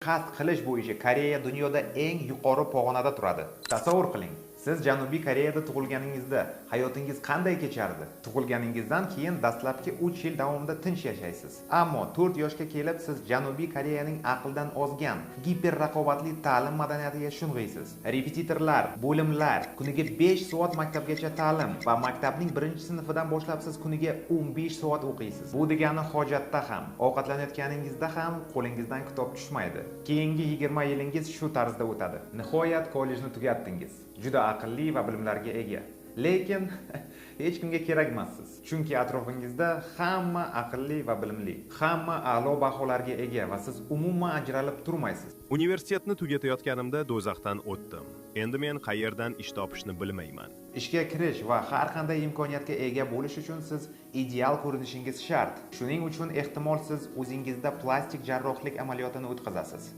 Qasd qilish bo'yicha Koreya dunyoda eng yuqori pog'onada turadi. Tasavvur qiling, siz Janubiy Koreyada tug'ilganingizda hayotingiz qanday kechardi? Tug'ilganingizdan keyin dastlabki 3 yil davomida tinch yashaysiz. Ammo 4 yoshga kelib siz Janubiy Koreyaning aqldan ozgan, giper raqobatli ta'lim madaniyatiga sho'ng'iysiz. Repetitorlar, bo'limlar, kuniga 5 soat maktabgacha ta'lim va maktabning 1-sinfidan boshlab siz kuniga 15 soat o'qiysiz. Bu degani hojatda ham, ovqatlanayotganingizda ham qo'lingizdan kitob tushmaydi. Keyingi 20 yilingiz shu tarzda o'tadi. Nihoyat kollejni tugatdingiz. Juda aqlli va bilimlarga ega. Lekin hech kimga kerak emassiz. Chunki atrofingizda hamma aqlli va bilimli, hamma a'lo baholarga ega va siz umuman ajralib turmaysiz. Universitetni tugatayotganimda do'zaxdan o'tdim. Endi men qayerdan ish topishni bilmayman. Ishga kirish va har qanday imkoniyatga ega bo'lish uchun siz ideal ko'rinishingiz shart. Shuning uchun ehtimol siz o'zingizda plastik jarrohlik amaliyotini o'tkazasiz.